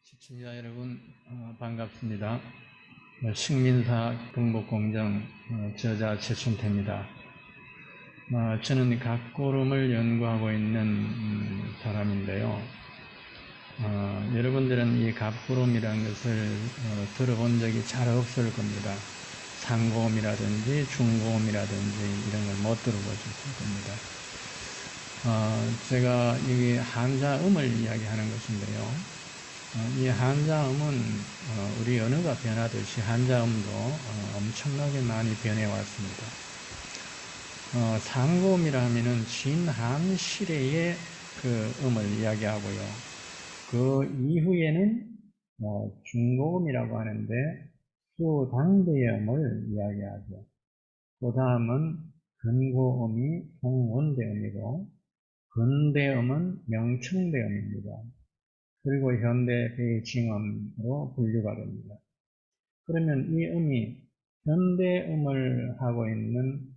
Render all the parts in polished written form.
시청자 여러분, 반갑습니다. 식민사 경복공정 저자 최춘태입니다. 저는 각고름을 연구하고 있는 사람인데요. 여러분들은 이 각고름이라는 것을 들어본 적이 잘 없을 겁니다. 상고음이라든지 중고음이라든지 이런 걸 못 들어보셨을 겁니다. 제가 여기 한자음을 이야기하는 것인데요. 이 한자음은 우리 언어가 변하듯이 한자음도 엄청나게 많이 변해왔습니다. 상고음이라 하면은 진한 시래의 그 음을 이야기하고요. 그 이후에는 중고음이라고 하는데 수당대의 음을 이야기하죠. 그 다음은 근고음이 송원대음이고 근대음은 명청대음입니다. 그리고 현대 베이징음으로 분류가 됩니다. 그러면 이 음이 현대음을 하고 있는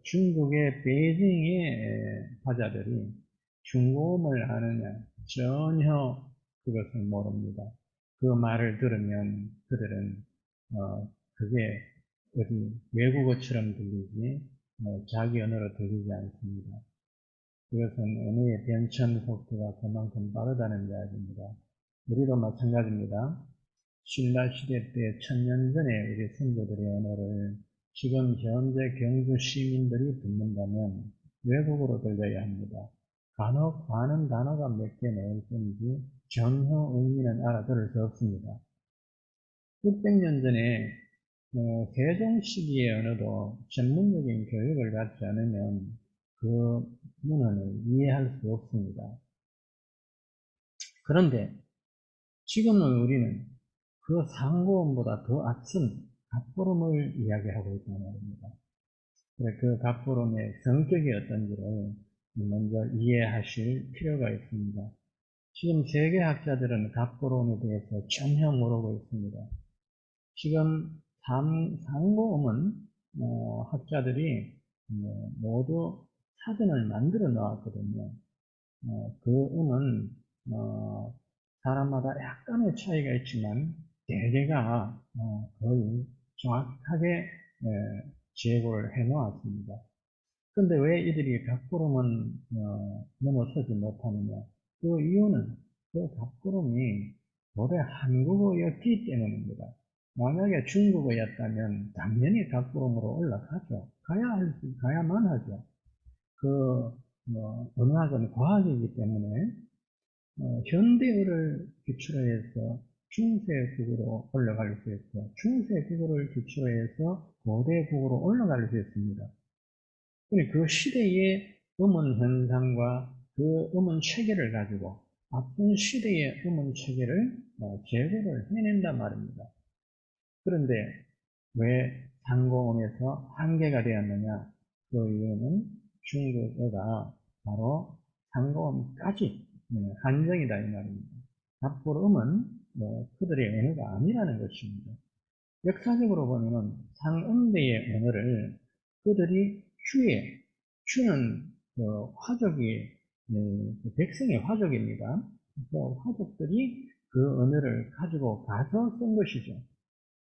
중국의 베이징의 화자들이 중고음을 아느냐? 전혀 그것을 모릅니다. 그 말을 들으면 그들은 그게 어디 외국어처럼 들리지 자기 언어로 들리지 않습니다. 그것은 언어의 변천 속도가 그만큼 빠르다는 이야기입니다. 우리도 마찬가지입니다. 신라시대 때 1000년 전에 우리 선조들의 언어를 지금 현재 경주 시민들이 듣는다면 외국어로 들려야 합니다. 간혹 많은 단어가 몇 개 나올 뿐이지 전혀 의미는 알아들을 수 없습니다. 600년 전에 세종 시기의 언어도 전문적인 교육을 받지 않으면 그 문헌을 이해할 수 없습니다. 그런데 지금은 우리는 그 상고음보다 더 앞선 갑고름을 이야기하고 있다는 말입니다. 그 갑고름의 성격이 어떤지를 먼저 이해하실 필요가 있습니다. 지금 세계학자들은 갑고름에 대해서 전혀 모르고 있습니다. 지금 상고음은 학자들이 모두 사전을 만들어 놓았거든요. 그 음은 사람마다 약간의 차이가 있지만 대개가 거의 정확하게 제고를 해 놓았습니다. 그런데 왜 이들이 갑고름은 넘어서지 못하느냐? 그 이유는 그 갑고름이 고대 한국어였기 때문입니다. 만약에 중국어였다면 당연히 갑고름으로 올라가죠. 가야만 하죠. 언어학은 과학이기 때문에 현대어를 기초로 해서 중세국어로 올라갈 수 있고 중세국어를 기초로 해서 고대국어로 올라갈 수 있습니다. 그 시대의 음원 현상과 그 음원 체계를 가지고 앞선 시대의 음원 체계를 제거를 해낸단 말입니다. 그런데 왜 상고음에서 한계가 되었느냐? 그 이유는 중국어가 바로 상고음까지 한정이다 이 말입니다. 갑고름은 그들의 언어가 아니라는 것입니다. 역사적으로 보면 상응대의 언어를 그들이 주는 화족이 백성의 화족입니다. 그 화족들이 그 언어를 가지고 가서 쓴 것이죠.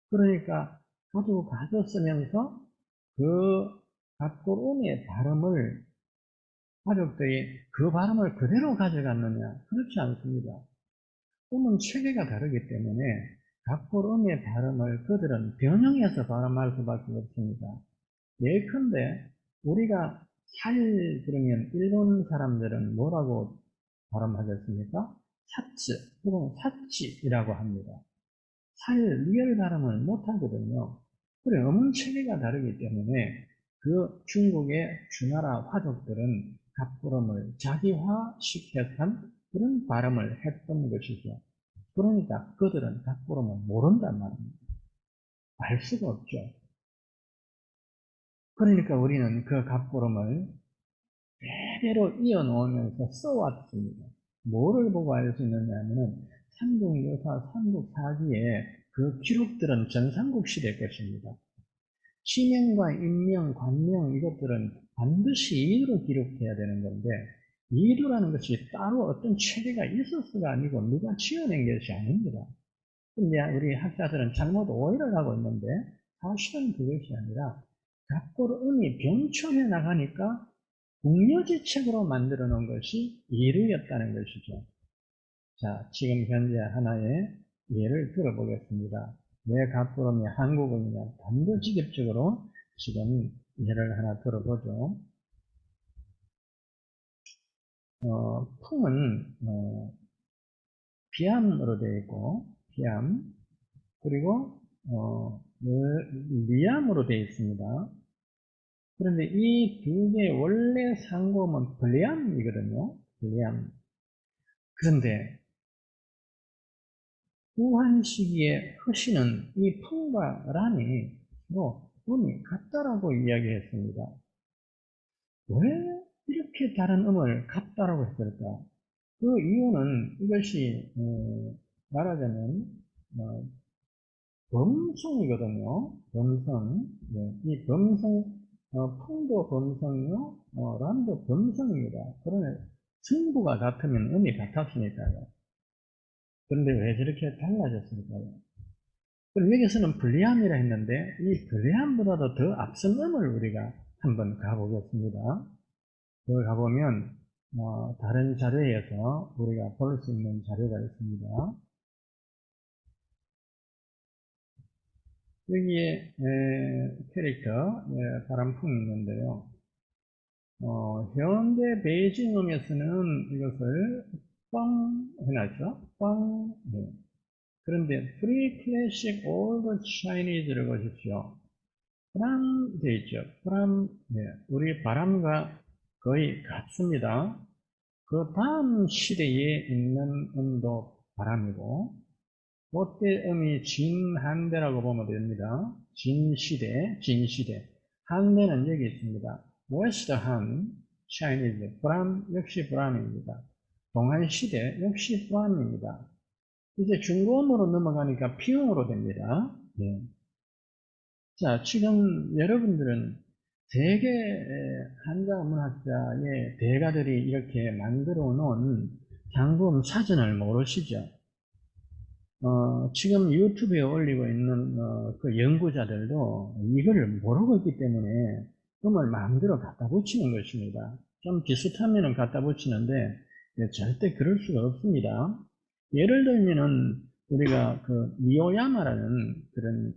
그러니까 가지고 가서 쓰면서 그 갑고름의 발음을 화족들이 그 발음을 그대로 가져갔느냐? 그렇지 않습니다. 음은 체계가 다르기 때문에 갑고름의 발음을 그들은 변형해서 발음할 수밖에 없습니다. 예컨대 우리가 살 그러면 일본 사람들은 뭐라고 발음하겠습니까? 사츠 혹은 사치이라고 합니다. 살 리얼 발음을 못하거든요. 그래 음은 체계가 다르기 때문에 그 중국의 주나라 화족들은 갑고름을 자기화시켰던 그런 발음을 했던 것이죠. 그러니까 그들은 갑고름을 모른단 말입니다. 알 수가 없죠. 그러니까 우리는 그 갑고름을 대대로 이어놓으면서 써왔습니다. 뭐를 보고 알 수 있느냐 하면은 삼국유사, 삼국사기에 그 기록들은 전삼국 시대 것입니다. 지명과 인명, 관명 이것들은 반드시 인으로 기록해야 되는 건데 이도라는 것이 따로 어떤 체계가 있었어가 아니고 누가 지어낸 것이 아닙니다. 근데 우리 학자들은 잘못 오해를 하고 있는데 사실은 그것이 아니라 각고로 음이 병충해 나가니까 궁여지책으로 만들어 놓은 것이 이루였다는 것이죠. 자, 지금 현재 하나의 예를 들어보겠습니다. 왜 갑부름이 한국어이냐? 단도직입적으로 지금 예를 하나 들어보죠. 풍은 비암으로 되어 있고 비암 그리고 리암으로 되어 있습니다. 그런데 이 두 개의 원래 상고음은 블리암이거든요. 블리암. 그런데 후한 시기에 흐시는 이 풍과 람이 음이 같다라고 이야기했습니다. 왜 이렇게 다른 음을 같다라고 했을까? 그 이유는 이것이 말하자면 범성이거든요. 범성. 네. 이 범성, 풍도 범성이요, 람도 범성입니다. 그러면 승부가 같으면 음이 같았으니까요. 그런데 왜 저렇게 달라졌을까요? 그럼 여기서는 불리함이라 했는데 이 불리함보다도 더 앞선 음을 우리가 한번 가보겠습니다. 그걸 가보면 다른 자료에서 우리가 볼 수 있는 자료가 있습니다. 여기에 캐릭터 바람풍이 있는데요. 현대 베이징음에서는 이것을 뻥 해놨죠. 뻥. 네. 그런데 Free Classic Old Chinese를 보십시오. 프람 되어 있죠. 프람, 네. 우리 바람과 거의 같습니다. 그 다음 시대에 있는 음도 바람이고, 그때 음이 진한대라고 보면 됩니다. 진시대, 진시대. 한대는 여기 있습니다. 웨스트한, 차이니즈, 브람, 역시 브람입니다. 동한시대, 역시 브람입니다. 이제 중고음으로 넘어가니까 피음으로 됩니다. 예. 자, 지금 여러분들은 세계 한자 문학자의 대가들이 이렇게 만들어 놓은 장구음 사전을 모르시죠? 지금 유튜브에 올리고 있는 그 연구자들도 이거를 모르고 있기 때문에 음을 마음대로 갖다 붙이는 것입니다. 좀 비슷하면 갖다 붙이는데 절대 그럴 수가 없습니다. 예를 들면은 우리가 그 미오야마라는 그런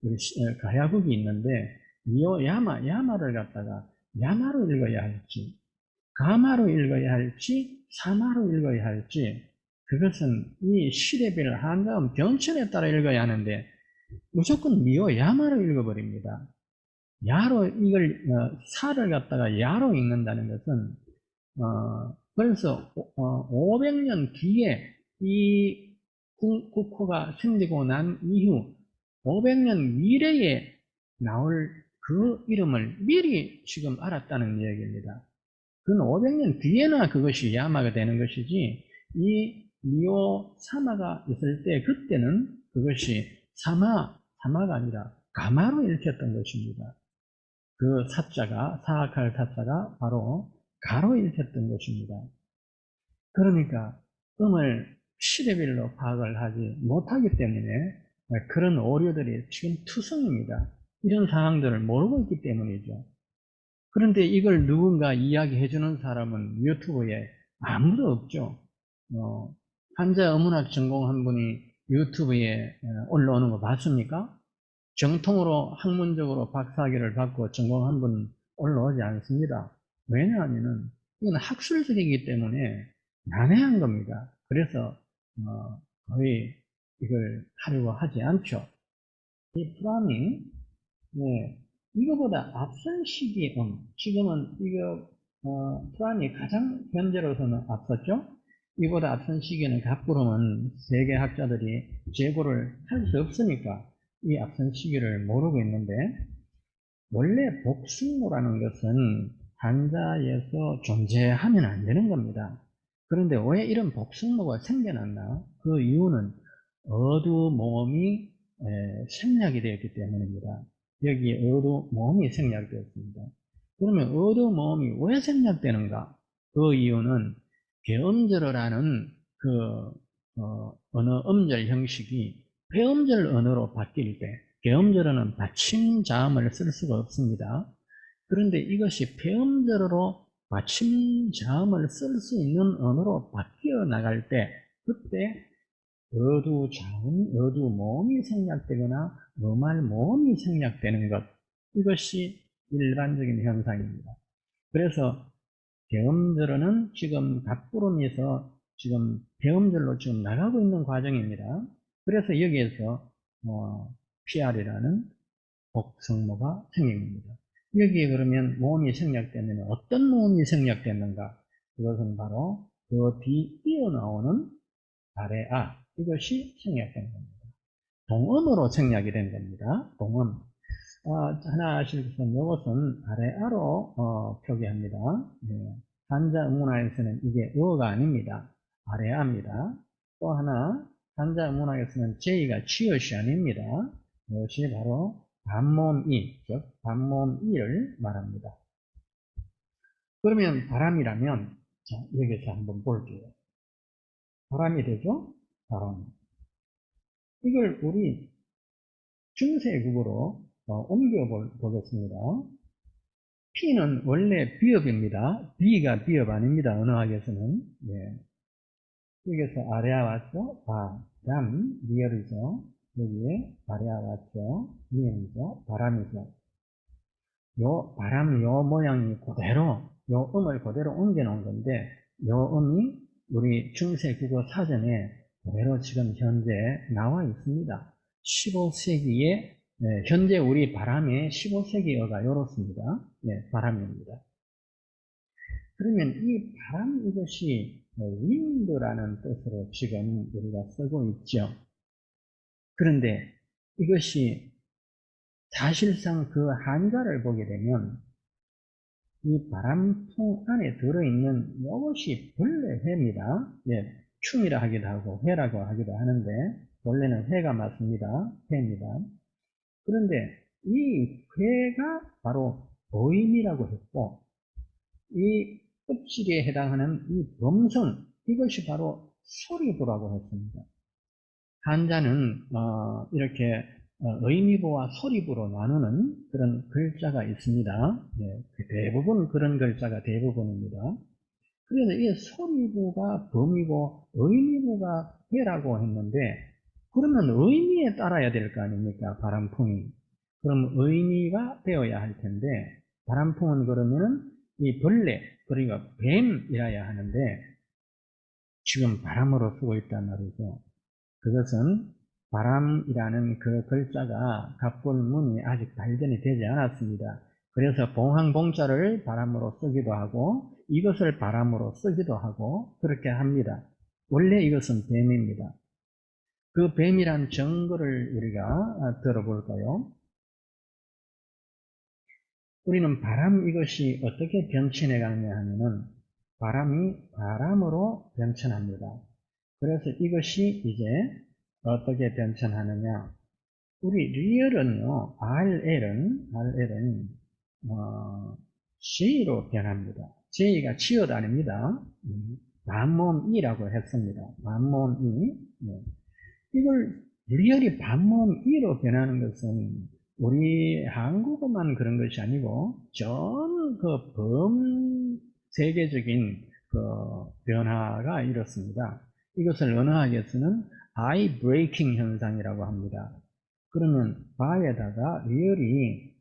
우리 가야국이 있는데 미오야마 야마를 갖다가 야마로 읽어야 할지 가마로 읽어야 할지 사마로 읽어야 할지 그것은 이 시대별 한자음 병천에 따라 읽어야 하는데 무조건 미오 야마로 읽어버립니다. 야로 이걸 사를 갖다가 야로 읽는다는 것은 벌써 500년 뒤에 이 국호가 생기고 난 이후 500년 미래에 나올 그 이름을 미리 지금 알았다는 이야기입니다. 그건 500년 뒤에나 그것이 야마가 되는 것이지 이 미오 사마가 있을 때 그때는 그것이 사마가 아니라 가마로 읽혔던 것입니다. 그 사자가 사악할 타자가 바로 가로 읽혔던 것입니다. 그러니까 음을 시대별로 파악을 하지 못하기 때문에 그런 오류들이 지금 투성입니다. 이런 상황들을 모르고 있기 때문이죠. 그런데 이걸 누군가 이야기해주는 사람은 유튜브에 아무도 없죠. 한자 어문학 전공한 분이 유튜브에 올라오는 거 봤습니까? 정통으로 학문적으로 박사학위를 받고 전공한 분은 올라오지 않습니다. 왜냐하면 이건 학술적이기 때문에 난해한 겁니다. 그래서 거의 이걸 하려고 하지 않죠. 이 프라밍, 네, 이거보다 앞선 시기 지금은 이거 프라밍이 가장 현재로서는 앞섰죠. 이보다 앞선 시기에는 갑구름은 세계 학자들이 재고를 할 수 없으니까 이 앞선 시기를 모르고 있는데 원래 복숭모라는 것은 한자에서 존재하면 안 되는 겁니다. 그런데 왜 이런 복숭모가 생겨났나? 그 이유는 어두모음이 생략이 되었기 때문입니다. 여기에 어두모음이 생략되었습니다. 그러면 어두모음이 왜 생략되는가? 그 이유는 개음절어라는 언어 음절 형식이 배음절 언어로 바뀔 때, 개음절어는 받침자음을 쓸 수가 없습니다. 그런데 이것이 배음절어로 받침자음을 쓸 수 있는 언어로 바뀌어 나갈 때, 그때 어두자음, 어두모음이 생략되거나 음알모음이 생략되는 것, 이것이 일반적인 현상입니다. 그래서 배음절어는 지금 갑부름에서 지금 배음절로 지금 나가고 있는 과정입니다. 그래서 여기에서 PR이라는 복성모가 생깁니다. 여기에 그러면 모음이 생략되면 어떤 모음이 생략되는가? 그것은 바로 그 뒤 이어나오는 아래아, 이것이 생략된 겁니다. 동음으로 생략이 된 겁니다. 동음. 하나 아실 것은 이것은 아래아로 표기합니다. 네. 한자 문화에서는 이게 어가 아닙니다. 아래아입니다. 또 하나 한자 문화에서는 제이가 치읓이 아닙니다. 이것이 바로 반모음이, 즉 반모음이를 말합니다. 그러면 바람이라면 자, 여기서 한번 볼게요. 바람이 되죠? 바람. 이걸 우리 중세국어로 옮겨 보겠습니다. P는 원래 비읍입니다. B가 비읍 아닙니다. 언어학에서는. 예. 여기서 아래아 왔죠? 바람, 리얼이죠. 여기에 아래아 왔죠? 리얼이죠. 바람이죠. 요 바람, 요 모양이 그대로, 요 음을 그대로 옮겨 놓은 건데, 요 음이 우리 중세국어 사전에 그대로 지금 현재 나와 있습니다. 15세기에 현재 우리 바람의 15세기어가 이렇습니다. 예, 바람입니다. 그러면 이 바람 이것이 wind라는 뜻으로 지금 우리가 쓰고 있죠. 그런데 이것이 사실상 그 한자를 보게 되면 이 바람풍 안에 들어있는 이것이 본래 회입니다. 예, 충이라 하기도 하고 회라고 하기도 하는데 원래는 회가 맞습니다. 회입니다. 그런데 이 회가 바로 보임이라고 했고 이 껍질에 해당하는 이 범성 이것이 바로 소리부라고 했습니다. 한자는 이렇게 의미부와 소리부로 나누는 그런 글자가 있습니다. 예, 대부분 그런 글자가 대부분입니다. 그래서 이 소리부가 범이고 의미부가 해라고 했는데 그러면 의미에 따라야 될 거 아닙니까? 바람풍이. 그럼 의미가 되어야 할 텐데 바람풍은 그러면은 이 벌레 그리고 뱀이라야 하는데 지금 바람으로 쓰고 있단 말이죠. 그것은 바람이라는 그 글자가 갑볼문이 아직 발견이 되지 않았습니다. 그래서 봉황봉자를 바람으로 쓰기도 하고 이것을 바람으로 쓰기도 하고 그렇게 합니다. 원래 이것은 뱀입니다. 그 뱀이란 증거를 우리가 들어볼까요? 우리는 바람 이것이 어떻게 변천해 가느냐 하면은 바람이 바람으로 변천합니다. 그래서 이것이 이제 어떻게 변천하느냐. 우리 리얼은요, RL은, J로 변합니다. J가 치읓 아닙니다. 반모음이라고 했습니다. 반모음이. 네. 이걸 리얼이 반모음이로 변하는 것은 우리 한국어만 그런 것이 아니고 전 그 범세계적인 그 변화가 이렇습니다. 이것을 언어학에서는 eye breaking 현상이라고 합니다. 그러면 바에다가 리얼이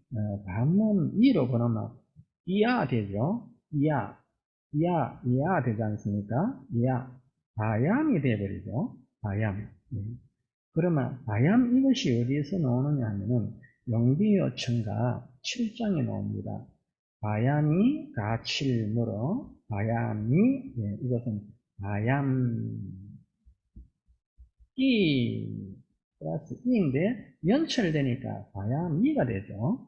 반모음 이로 변하면 이야 되죠. 이야 되지 않습니까? 이야 바얌이 되어버리죠. 바얌. 네. 그러면 바얌 이것이 어디에서 나오느냐 하면은 용비어천가 7장에 나옵니다. 바얌이 가칠물어 바얌이 예, 이것은 바얌이 플러스 이인데 연철되니까 바얌이가 되죠.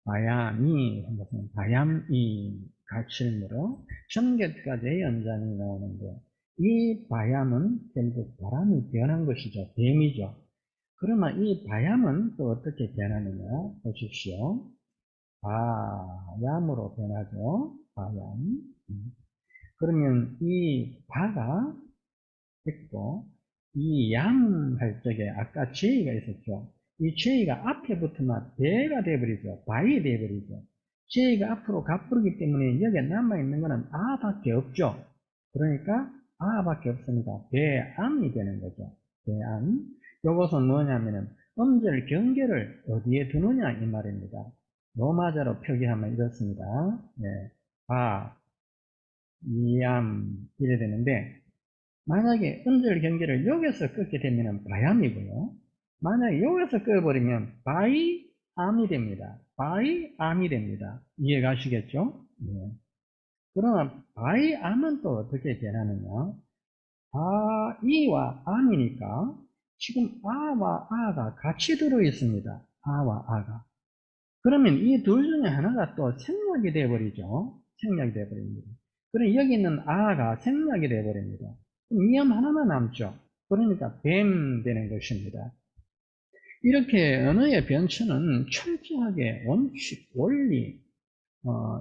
바얌이 한 것은 바얌이 가칠물어 전개까지의 연장이 나오는데 이 바얌은 결국 바람이 변한 것이죠. 뱀이죠. 그러면 이 바얌은 또 어떻게 변하느냐 보십시오. 바얌으로 변하죠. 바얌. 그러면 이 바가 됐고, 이 양 할 적에 아까 제이가 있었죠. 이 제이가 앞에 붙으면 배가 돼버리죠. 바이 돼버리죠. 제이가 앞으로 가부르기 때문에 여기에 남아있는 거는 아밖에 없죠. 그러니까 아밖에 없으니까 배암이 되는 거죠. 배암. 요것은 뭐냐면은 음절 경계를 어디에 두느냐 이 말입니다. 로마자로 표기하면 이렇습니다. 네. 바, 이암 이래 되는데 만약에 음절 경계를 여기서 끊게 되면 바얌이고요. 만약에 여기서 끊어버리면 바이암이 됩니다. 바이암이 됩니다. 이해가시겠죠? 네. 그러면 바이암은 또 어떻게 변하느냐? 바이와 암이니까 지금 아와 아가 같이 들어 있습니다. 아와 아가. 그러면 이 둘 중에 하나가 또 생략이 되어버리죠. 생략이 되어버립니다. 그럼 여기 있는 아가 생략이 되어버립니다. 그럼 이암 하나만 남죠. 그러니까 뱀 되는 것입니다. 이렇게 언어의 변천은 철저하게 원칙, 원리,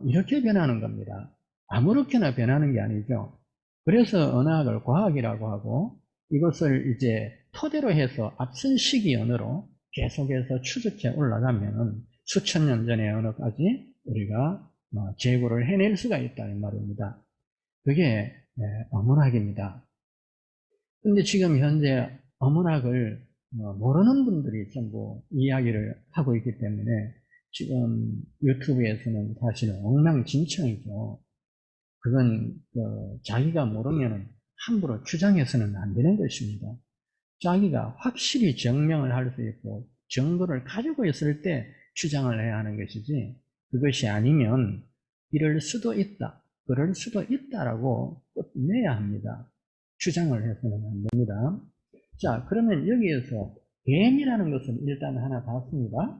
이렇게 변하는 겁니다. 아무렇게나 변하는 게 아니죠. 그래서 언어학을 과학이라고 하고 이것을 이제 토대로 해서 앞선 시기 언어로 계속해서 추적해 올라가면 수천 년 전의 언어까지 우리가 재고를 해낼 수가 있다는 말입니다. 그게 어문학입니다. 근데 지금 현재 어문학을 모르는 분들이 전부 이야기를 하고 있기 때문에 지금 유튜브에서는 사실 엉망진창이죠. 그건 자기가 모르면 함부로 주장해서는 안 되는 것입니다. 자기가 확실히 증명을 할 수 있고 정보를 가지고 있을 때 주장을 해야 하는 것이지 그것이 아니면 이럴 수도 있다, 그럴 수도 있다라고 내야 합니다. 주장을 해서는 안 됩니다. 자, 그러면 여기에서 뱀이라는 것은 일단 하나 봤습니다.